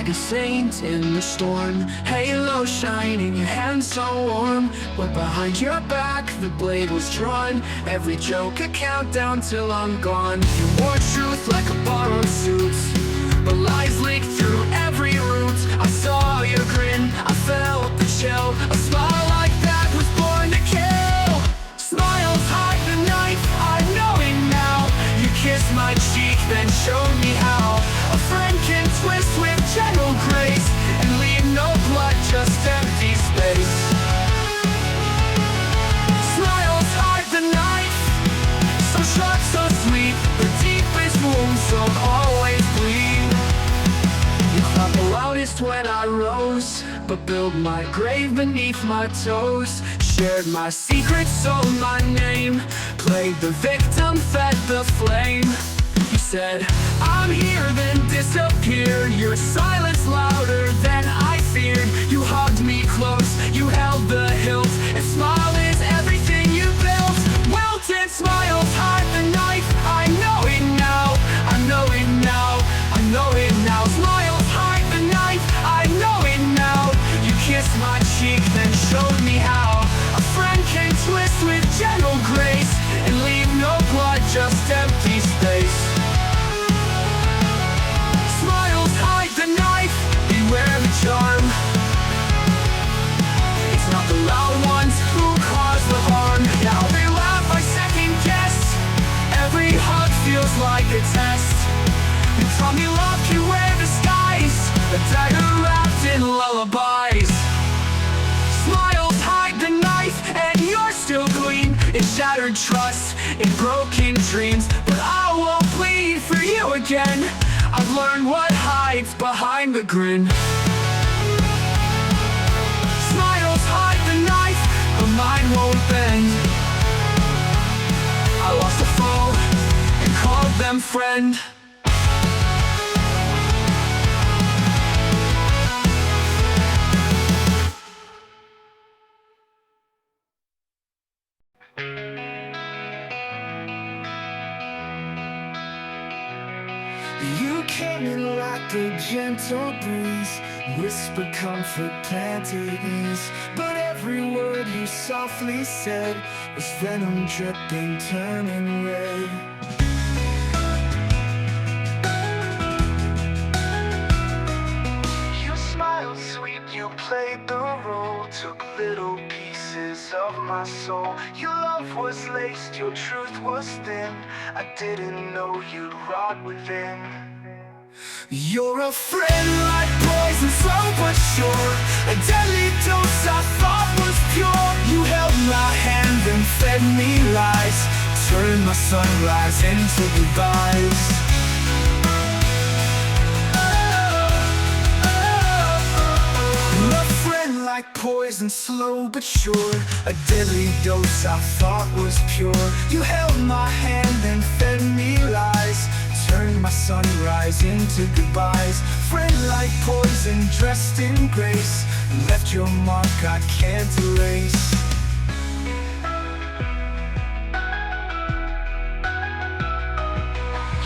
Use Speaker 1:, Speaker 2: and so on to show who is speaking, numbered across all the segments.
Speaker 1: a saint in the storm, halo shining, your hands so warm. But behind your back the blade was drawn, every joke a countdown till I'm gone. You wore truth like a borrowed suit, but lies leaked through every root. I saw your grin, I felt the chill, a smile like that was born to kill. Smiles hide the knife, I know it now. You kissed my cheek, then showed me how a friend can twist with gentle grace and leave no blood, just empty space. Smiles hide the knife, so sharp, so sweet, the deepest wounds don't always bleed. You thought the loudest when I rose, but built my grave beneath my toes. Shared my secrets, sold my name, played the victim, fed the flame. You said, I'm here, then disappeared. Your silence louder than I feared. You hugged me close, you held the hilt, and smile is everything you built. Wilted smiles hide the knife, I know it now. I know it now, I know it now. Smiles hide the knife, I know it now. You kissed my cheek, then showed me how a friend can twist with gentle grace and leave no blood, just empty space. Smiles hide the knife, beware the charm. It's not the loud ones who cause the harm. Now they laugh, I second guess. Every hug feels like a test. You taught me love can wear disguise, a dagger wrapped in lullabies. Smiles hide the knife, and you're still clean. It shattered trust, in broken dreams, but I won't plead for you again. I've learned what hides behind the grin. Smiles hide the knife, but mine won't bend. I lost a foe and called them friend. You came in like a gentle breeze, whispered comfort, planted ease. But every word you softly said was venom dripping, turning red. You smiled sweet, you played the role, took little pieces of my soul. Your love was laced, your truth was thin. I didn't know you'd rot within. You're a friend like poison, slow but sure, a deadly dose I thought was pure. You held my hand and fed me lies, turned my sunrise into goodbyes. You're a friend like poison, slow but sure, a deadly dose I thought was pure. You held my hand and fed me lies, turned my sunrise into goodbyes. Friend like poison, dressed in grace, left your mark I can't erase.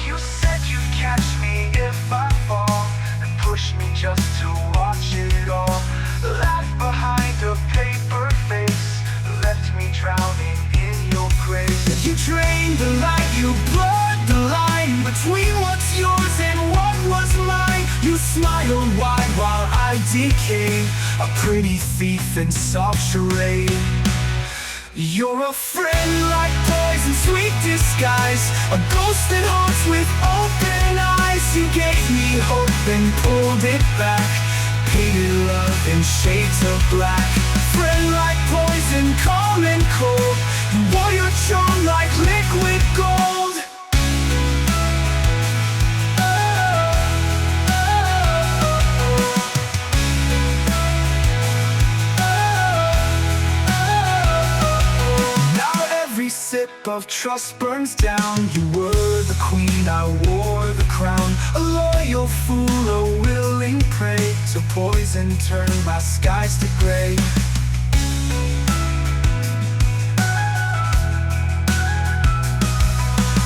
Speaker 1: You said you'd catch me if I fall, and push me just to watch it all. Laugh behind a paper face, left me drowning in your grace. You drained the light, you blurred the line between what's yours and what was mine. You smiled wide while I decayed, a pretty thief in soft charade. You're a friend like poison, sweet disguise, a ghost that haunts with open eyes. You gave me hope and pulled it back, painted love in shades of black. Friend like poison, calm and cold, you wore your charm like liquid gold. Sip of trust burns down. You were the queen, I wore the crown. A loyal fool, a willing prey, so poison turned my skies to gray.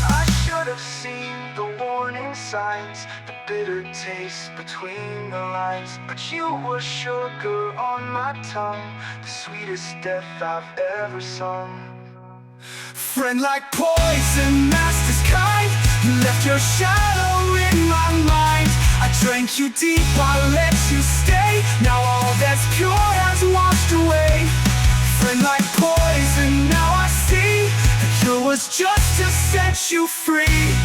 Speaker 1: I should have seen the warning signs, the bitter taste between the lines, but you were sugar on my tongue, the sweetest death I've ever sung. Friend like poison, master's kind, you left your shadow in my mind. I drank you deep, I let you stay, now all that's pure has washed away. Friend like poison, now I see the cure was just to set you free.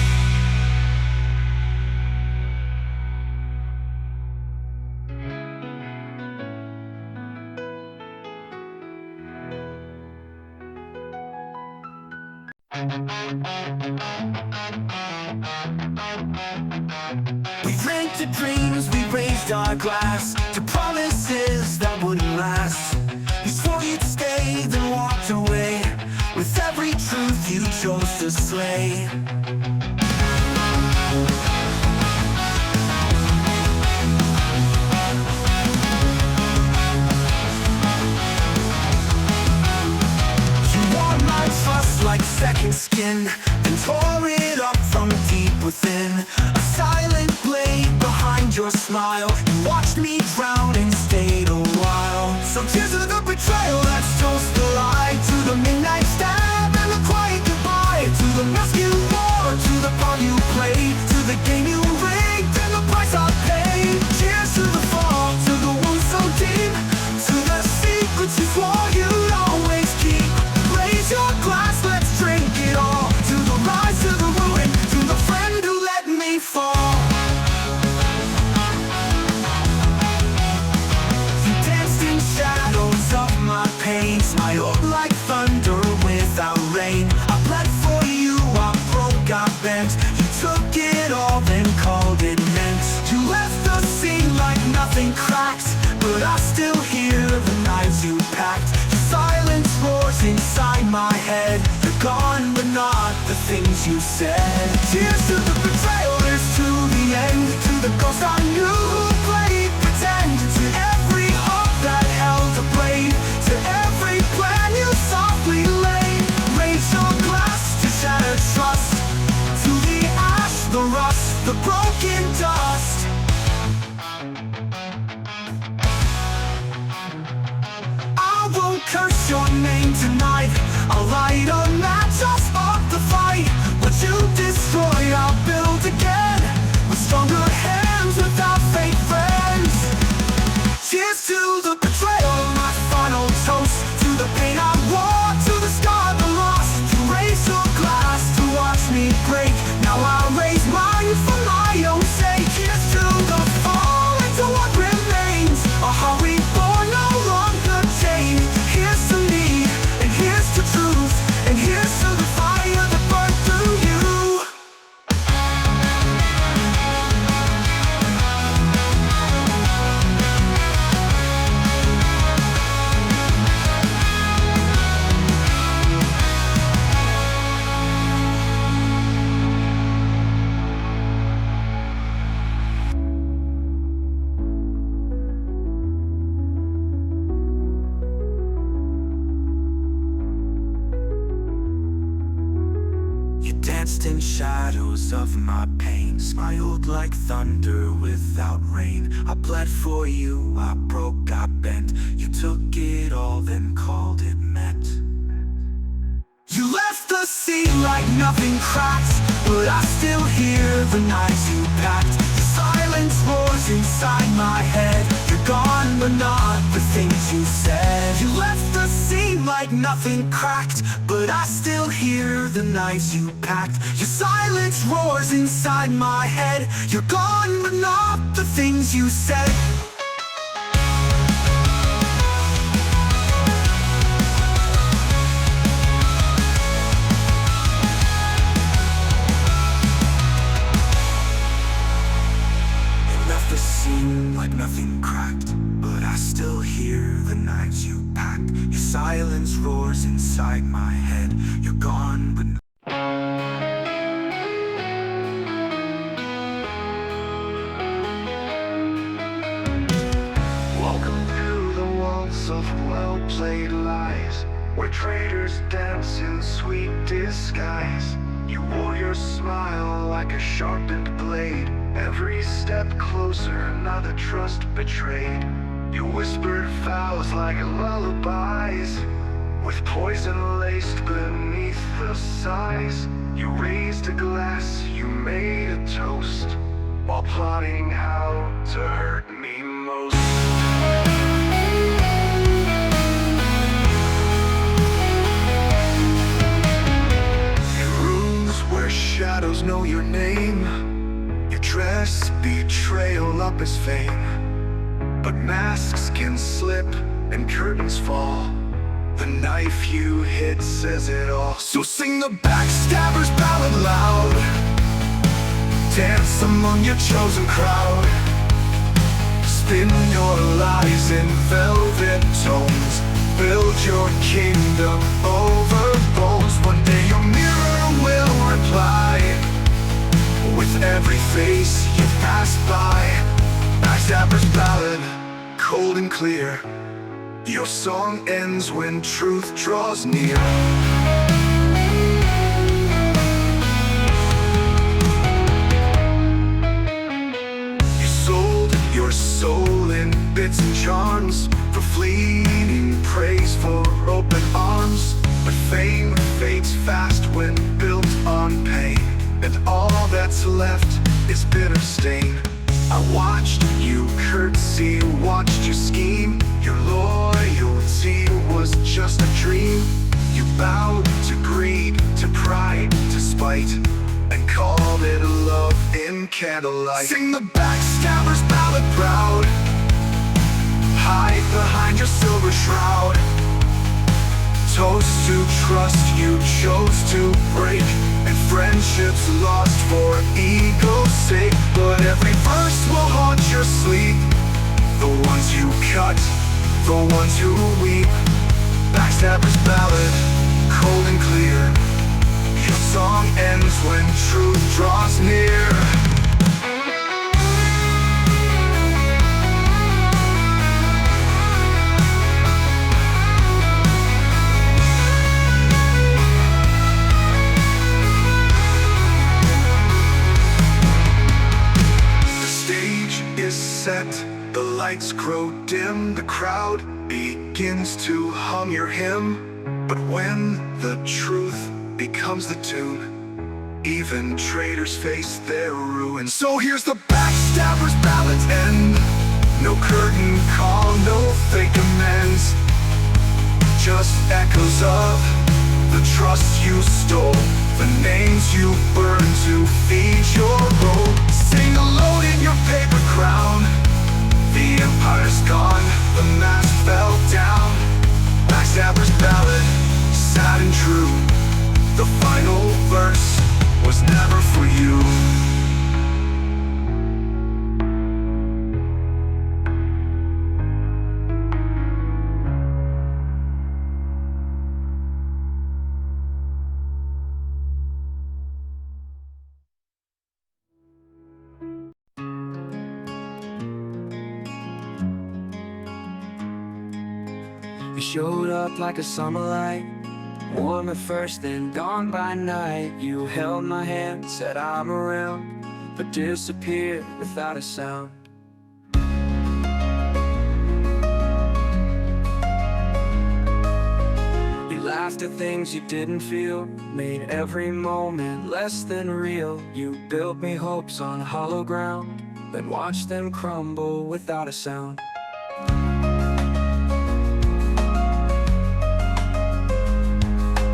Speaker 1: We drank to dreams, we raised our glass to promises that wouldn't last. You swore you'd stay, then walked away with every truth you chose to slay. Like second skin, then tore it up from deep within. A silent blade behind your smile, you watched me drown and stayed a while. So tears of the betrayal, let's toast the lie to the midnight stab and the quiet goodbye, to the mask you wore, to the part you played, to the game you rigged and the price I paid. Cheers to the fall, to the wounds so deep, to the secrets you swore you'd always keep. Raise your glass, let's drink it all, to the rise, to the ruin, to the friend who let me fall. You danced in shadows of my pain, smiled like thunder without rain. I bled for you, I broke, I bent. You took it all, then called it meant. You left the scene like nothing cracked, but I still hear the knives you packed. Silence roars inside my head. You're gone, but not the things you said. Tears to the betrayal, tears to the end, to the ghost I knew who played pretend, to every hope that held a blade, to every plan you softly laid. Raise your glass to shattered trust, to the ash, the rust, the broken dust. Curse your name tonight, I'll light a match, I'll spark the fight. What you destroy, I'll build again, with stronger hands, without fake friends. Cheers to the betrayal, my final toast, to the pain I wore, to the scar, the loss. To raise your glass, to watch me break, now I'll raise mine for my own sake. Cheers to the fall, and to what remains, a heart reborn, no longer chained. Here's to me, and here's to truth, and here's to the fire that burned through you. Danced in shadows of my pain, smiled like thunder without rain. I bled for you, I broke, I bent. You took it all, then called it meant. You left the scene like nothing cracked, but I still hear the knives you packed. The silence roars inside my head. You're gone, but not the things you said. You left the scene like nothing cracked, but I still hear the knives you packed. Your silence roars inside my head. You're gone, but not the things you said. Like nothing cracked, but I still hear the knives you pack. Your silence roars inside my head. You're gone, but welcome to the waltz of well-played lies, where traitors dance in sweet disguise. You wore your smile like a sharpened blade,
Speaker 2: Every step closer, another trust betrayed. You whispered vows like lullabies, with poison laced beneath the sighs. You raised a glass, you made a toast, while plotting how to hurt me most. In rooms where shadows know your name, you dress betrayal up as fame. But masks can slip and curtains fall. The knife you hid says it all. So sing the backstabber's ballad loud, dance among your chosen crowd, spin your lies in velvet tones, build your kingdom over bones. One day your mirror will reply, with every face you pass by. Backstabber's ballad, cold and clear, your song ends when truth draws near. You sold your soul in bits and charms, for fleeting praise, for open arms. But fame fades fast when built on pain, and all that's left is bitter stain. I watched you curtsy, watched you scheme. Your loyalty was just a dream. You bowed to greed, to pride, to spite, and called it love in candlelight. Sing the backstabber's ballad proud, hide behind your silver shroud. Toast to trust you chose to break, and friendships lost for ego's sake. But every verse will haunt your sleep, the ones you cut, the ones who weep. Backstabber's ballad, cold and clear, your song ends when truth draws near. Set, the lights grow dim, the crowd begins to hum your hymn. But when the truth becomes the tune, even traitors face their ruin. So here's the backstabber's ballad's end. No curtain call, no fake amends, just echoes of the trust you stole, the names you burned to feed your role. Sing alone in your paper crown, the empire's gone, the mask fell down. Backstabber's ballad, sad and true, the final verse was never for you.
Speaker 1: You showed up like a summer light, warm at first then gone by night. You held my hand, said I'm around, but disappeared without a sound. You laughed at things you didn't feel, made every moment less than real. You built me hopes on hollow ground, then watched them crumble without a sound.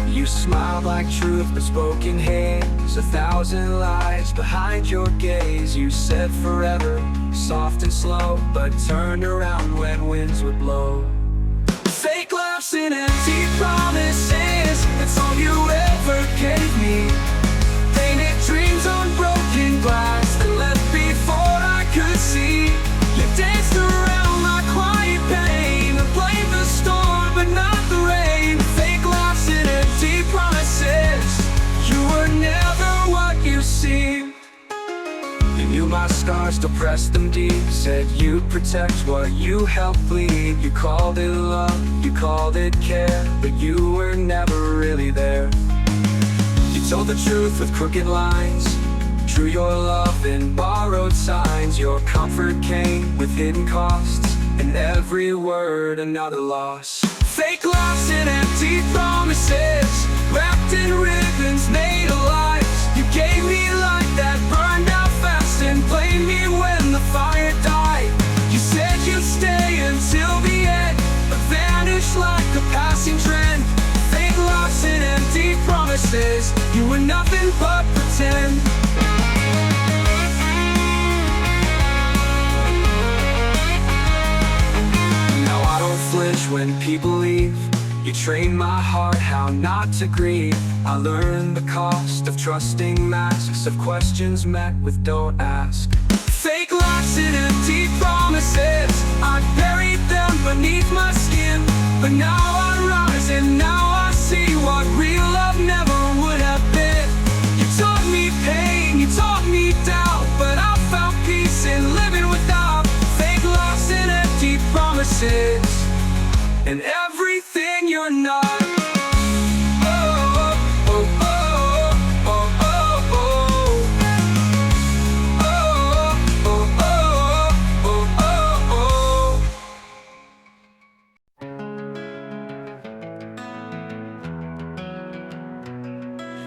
Speaker 1: You smiled like truth but spoke in haze, 1,000 lies behind your gaze. You said forever, soft and slow, but turned around when winds would blow. Fake laughs and empty promises, that's all you ever gave me. Painted dreams on broken glass that left before I could see. You danced around my quiet pain, and blamed the storm but not the rain. Fake laughs and empty promises, you were never what you seemed. You knew my scars, still pressed them deep, said you'd protect what you helped bleed. You called it love, you called it care, but you were never really there. You told the truth with crooked lines, Through your love and borrowed signs, your comfort came with hidden costs. In every word, another loss. Fake laughs and empty promises, wrapped in ribbons made of lies. You gave me light that burned out fast and blamed me when the fire died. You said you'd stay until the end, but vanished like a passing trend. Fake laughs and empty promises, you were nothing but pretend. Now I don't flinch when people leave. You trained my heart how not to grieve. I learned the cost of trusting masks, of questions met with don't ask. Fake laughs and empty promises, I buried them beneath my skin. But now I rise and now I see what real love never would have been. You taught me pain, you taught me doubt, but I found peace in living without. Fake laughs and empty promises, and everything you're not.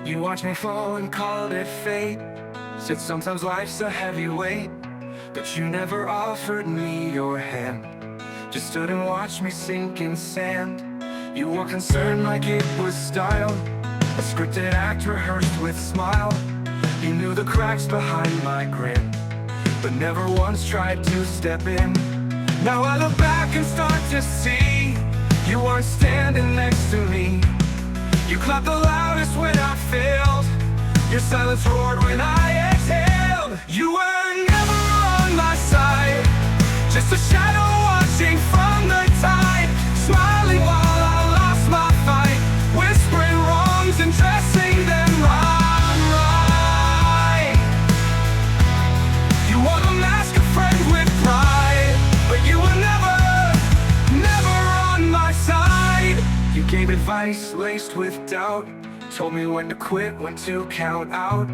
Speaker 1: You watched me fall and called it fate. Said sometimes life's a heavy weight, but you never offered me your hand. Just stood and watched me sink in sand. You were concerned like it was style, a scripted act rehearsed with smile. You knew the cracks behind my grin, but never once tried to step in. Now I look back and start to see you weren't standing next to me. You clapped the loudest when I failed, your silence roared when I exhaled. You were never on my side, just a shadow watching from the tide. Smiling while I lost my fight, whispering wrongs and dressing them right. You wore the mask of friends with pride, but you were never on my side. You gave advice laced with doubt, told me when to quit, when to count out.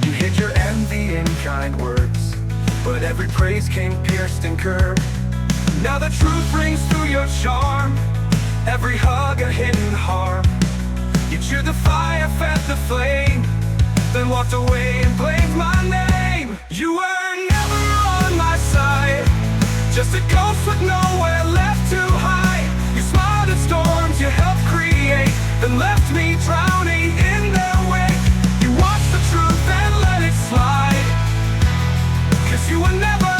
Speaker 1: You hid your envy in kind words, but every praise came pierced and curved. Now the truth rings through your charm, every hug a hidden harm. You chewed the fire, fed the flame, then walked away and blamed my name. You were never on my side, just a ghost with nowhere left to hide. You smiled at storms you helped create, then left me drowning in their wake. You watched the truth and let it slide, 'cause you were never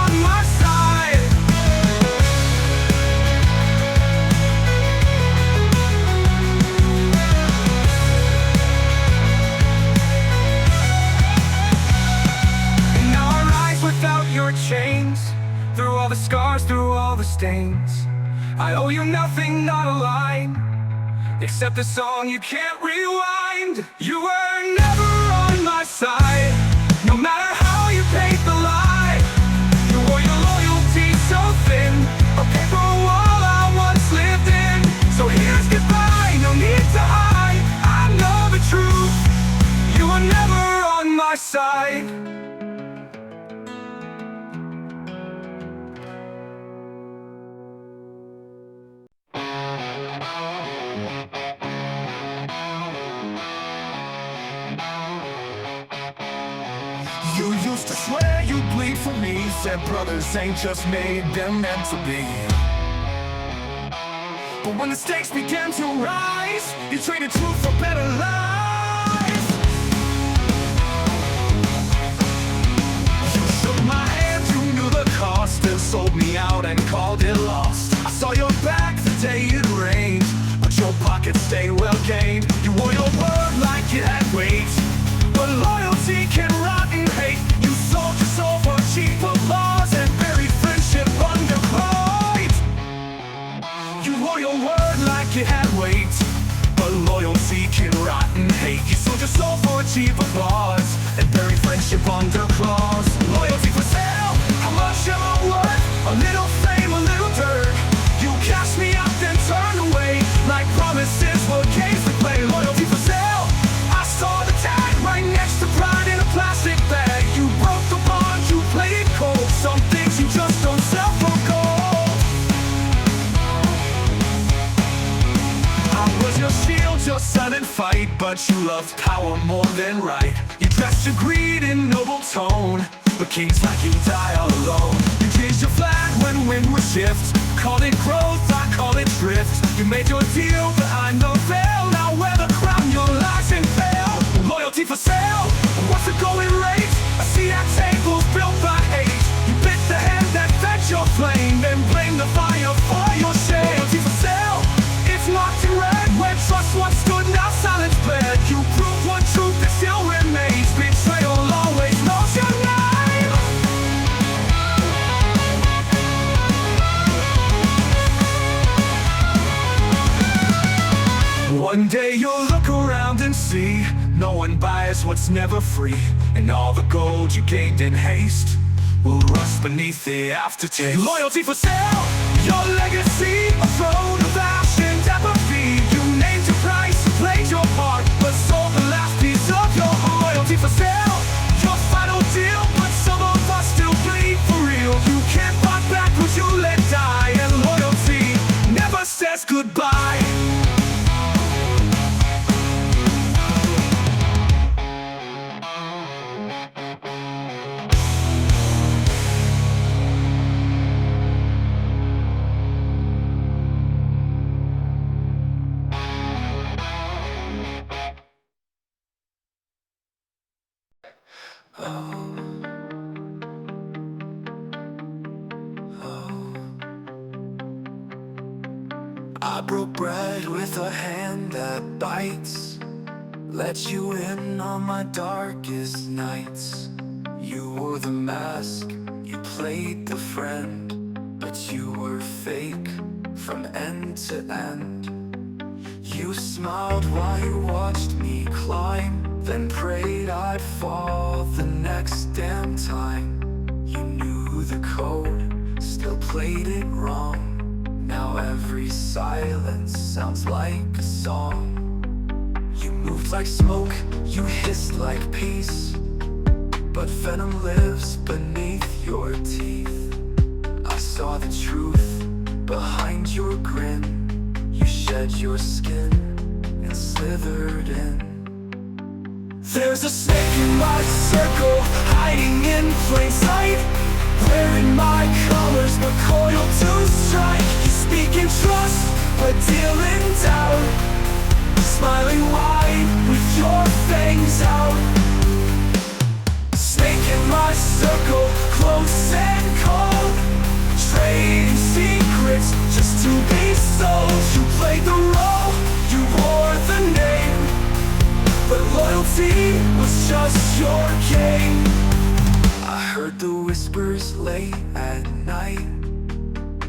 Speaker 1: on my side. And now I rise without your chains, through all the scars, through all the stains. I owe you nothing, not a line, except the song you can't rewind. You were never on my side, no matter how you paint the lie. You wore your loyalty so thin, a paper wall I once lived in. So here's goodbye, no need to hide. I know the truth, you were never on my side.
Speaker 2: You used to swear you'd bleed for me, said brothers ain't just made, them meant to be. But when the stakes began to rise, you traded truth for better lies. You shook my hand, you knew the cost, and sold me out and called it lost. I saw your back the day it rained, but your pockets stayed well gained. You wore your word like it had weight, but loyalty can rot in hate. You sold your soul for cheap applause and buried friendship under cloth. You wore your word like it had weight, but loyalty can rot in hate. You sold your soul for cheap applause and buried friendship under claws. Loyalty for sale, how much am I worth? A little fame, a little dirt. You cast me out then turned away, like promises were games to play. Loyalty for sale, I saw the tag right next to
Speaker 1: but you loved power more than right. You dressed your greed in noble tone, but kings like you die all alone. You changed your flag when wind would shift, called it growth, I call it drift. You made your deal behind the veil, now wear the crown, your lies and fail. Loyalty for sale, what's the going rate? I see at tables built by hate. You bit the hand that fed your flame, then blame the fire for your shame. Loyalty for sale, it's marked in red. Where trust once stood, now silence bled. You prove one truth that still remains: betrayal always knows your name. One day you'll look around and see no one buys what's never free, and all the gold you gained in haste will rust beneath the aftertaste. Loyalty for sale, your legacy, a throne of ash and apathy. You named your price, played your part, but sold the last piece of your heart. Loyalty for sale, your final deal, but some of us still bleed for real. You can't buy back what you let die, and loyalty never says goodbye. I broke bread with a hand that bites, let you in on my darkest nights. You wore the mask, you played the friend, but you were fake from end to end. You smiled while you watched me climb, then prayed I'd fall the next damn time. You knew the code, still played it wrong. Now every silence sounds like a song. You moved like smoke, you hissed like peace, but venom lives beneath your teeth. I saw the truth behind your grin. You shed your skin and slithered in. There's a snake in my circle, hiding in plain sight, wearing my colors but coiled to strike. You speak in trust but deal in doubt, smiling wide with your fangs out. Snake in my circle, close and cold, trading secrets just to be sold. You played the role, you wore the name, but loyalty was just your game. I heard the whispers late at night,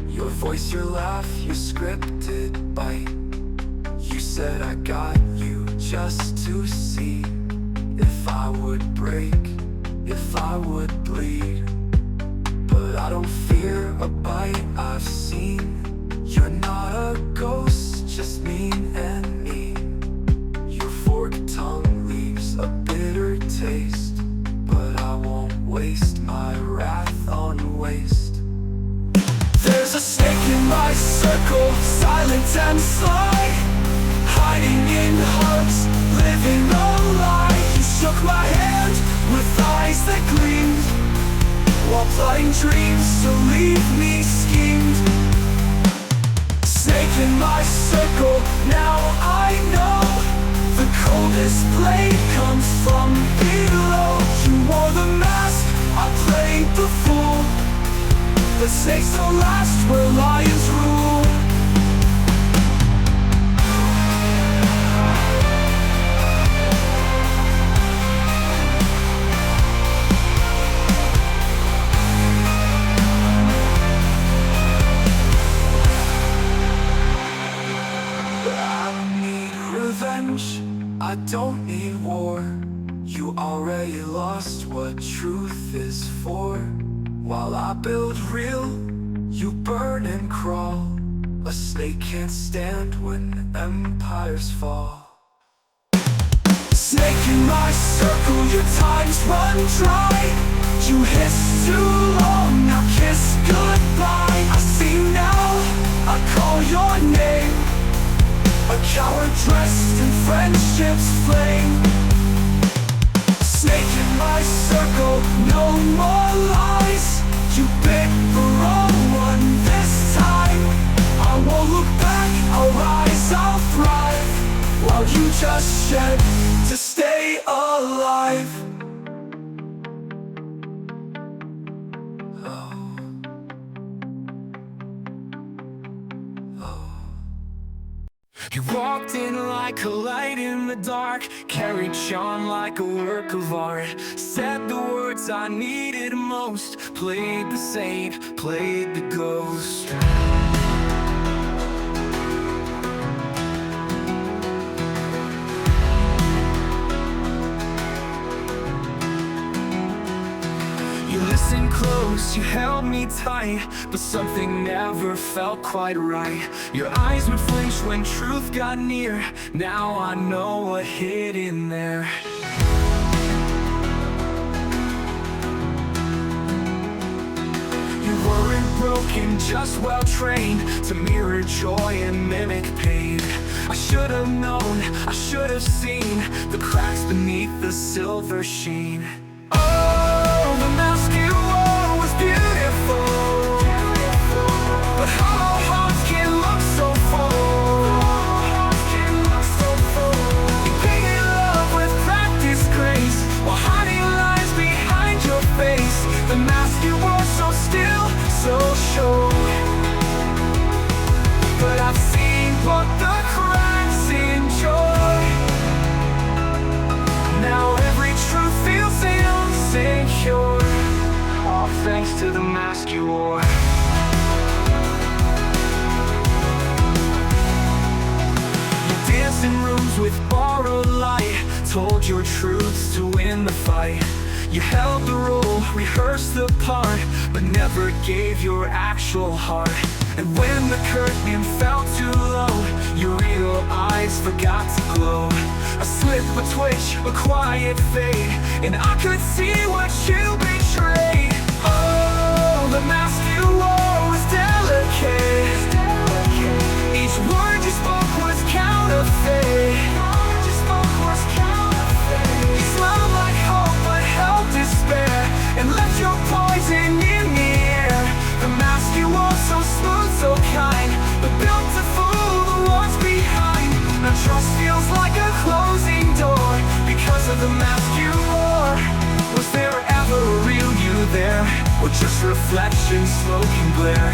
Speaker 1: your voice, your laugh, your scripted bite. You said I got you just to see if I would break, if I would bleed. But I don't fear a bite I've seen. You're not a ghost, just mean and mean. Your forked tongue leaves a bitter taste, but I won't waste my wrath on waste. There's a snake in my circle, silent and sly, hiding in hearts, living a lie. You shook my hand with eyes that gleamed, while plotting dreams to leave me schemed. Snake in my circle, now I know the coldest blade comes from below. You wore the mask, I played the fool, but snakes don't last where lions rule. I don't need war. You already lost what truth is for. While I build real, you burn and crawl. A snake can't stand when empires fall. Snake in my circle, your time's run dry. You hiss too long, now kiss goodbye. I see now, I call your name, a coward dressed in friendship's just shed to stay alive. He walked in like a light in the dark, carried Sean like a work of art, said the words I needed most, played the saint, played the ghost. You listened close, you held me tight, but something never felt quite right. Your eyes would flinch when truth got near. Now I know what hid in there. You weren't broken, just well trained to mirror joy and mimic pain. I should have known, I should have seen the cracks beneath the silver sheen. Oh, the mask you wore was beautiful, but hollow hearts can look so full. You painted love with practiced grace, while hiding lies behind your face. The mask you wore so still, so sure, but I've seen what the cracks enjoy. Now every truth feels insecure, all thanks to the mask you wore. You danced in rooms with borrowed light, told your truths to win the fight. You held the role, rehearsed the part, but never gave your actual heart. And when the curtain fell too low, your real eyes forgot to glow. A slip, a twitch, a quiet fade, and I could see what you betrayed. Oh, the mask you wore was delicate. Each word you spoke was counterfeit. You smiled like hope but held despair, and left your poison in the air. The mask you wore so smooth, so kind, but built to fool the ones behind. Now trust feels like a closing door because of the mask you wore. Was there ever a real you there, or just reflection, smoke and glare?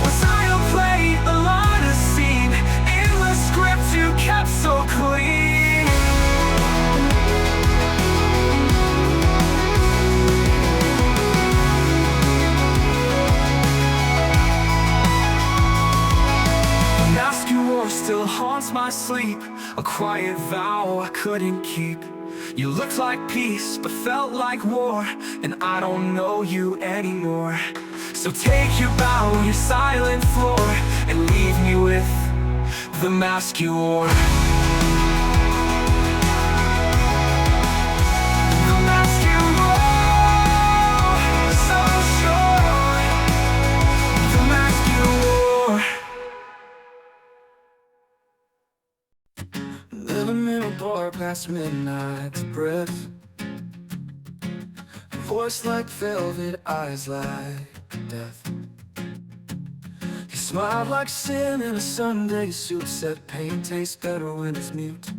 Speaker 1: Was I a play, a line, a scene in the script you kept so clean? Still haunts my sleep, a quiet vow I couldn't keep. You looked like peace, but felt like war, and I don't know you anymore. So take your bow, your silent floor, and leave me with the mask you wore. The mask you wore, so sure. The mask you wore. Living in a bar past midnight's breath, voice like velvet, eyes like death. He smiled like sin in a Sunday suit, said pain tastes better when it's mute.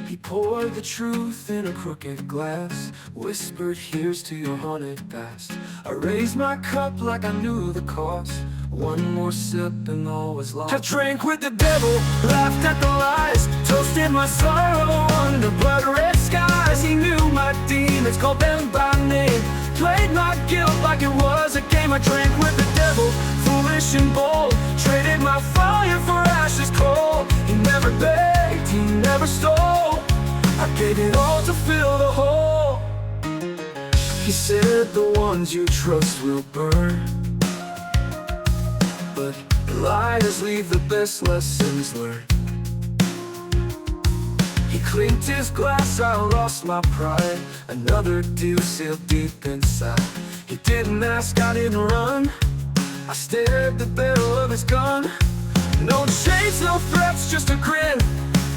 Speaker 1: He poured the truth in a crooked glass, whispered here's to your haunted past. I raised my cup like I knew the cost, one more sip and all was lost. I drank with the devil, laughed at the lies, toasted my sorrow under blood-red skies. He knew my demons, called them by name, played my guilt like it was a game. I drank with the devil, foolish and bold, traded my fire for ashes cold. He never begged, he never stole, I gave it all to fill the hole. He said the ones you trust will burn, but liars leave the best lessons learned. He clinked his glass, I lost my pride, another deal sealed deep inside. He didn't ask, I didn't run, I stared the barrel of his gun. No chains, no threats, just a grin.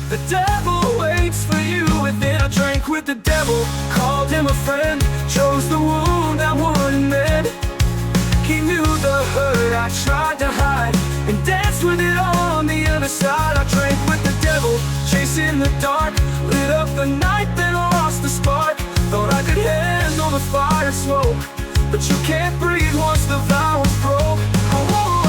Speaker 1: The devil waits for you within. I drank with the devil, called him a friend, chose the wound I wouldn't mend. He knew the hurt I tried to hide, and danced with it all on the other side. I drank with the devil, chasing the dark, lit up the night, then lost the spark. Thought I could handle the fire smoke, but you can't breathe once the vow is broke. Oh, oh,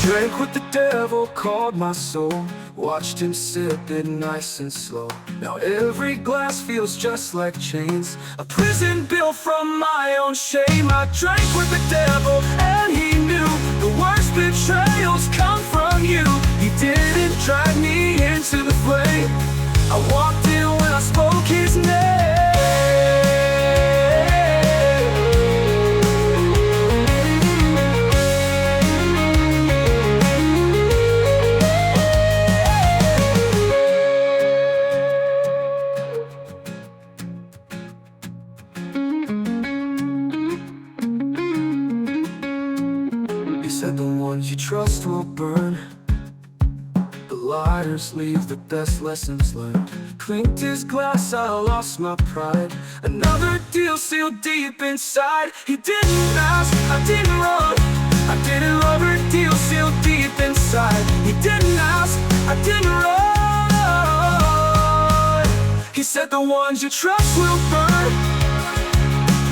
Speaker 1: drank with the devil, called my soul, watched him sip it nice and slow. Now every glass feels just like chains, a prison built from my own shame. I drank with the devil and he knew the worst betrayals come from you. He didn't drag me into the flame, I walked in when I spoke his name. Said the ones you trust will burn, the liars leave the best lessons learned. Clinked his glass, I lost my pride, another deal sealed deep inside. He didn't ask, I didn't run, I didn't love her, deal sealed deep inside. He didn't ask, I didn't run. He said the ones you trust will burn,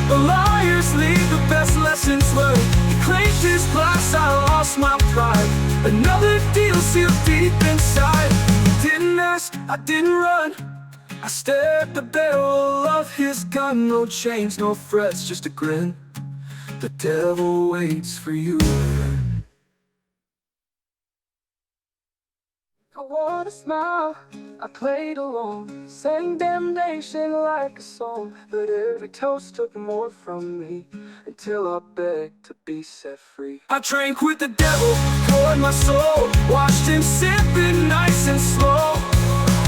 Speaker 1: the liars leave the best lessons learned. Claimed his glass, I lost my pride, another deal sealed deep inside. He didn't ask, I didn't run, I stared at the barrel of his gun. No chains, no frets, just a grin. The devil waits for you. I wanna smile, I played alone, sang damnation like a song. But every toast took more from me, until I begged to be set free. I drank with the devil, poured my soul, watched him sip it nice and slow.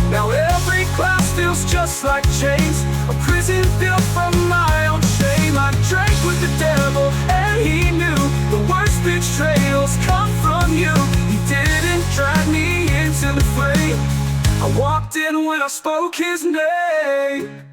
Speaker 1: Now every glass feels just like chains, a prison built from my own shame. I drank with the devil and he knew the worst betrayals come from you. He didn't drag me into the flame, I walked in when I spoke his name.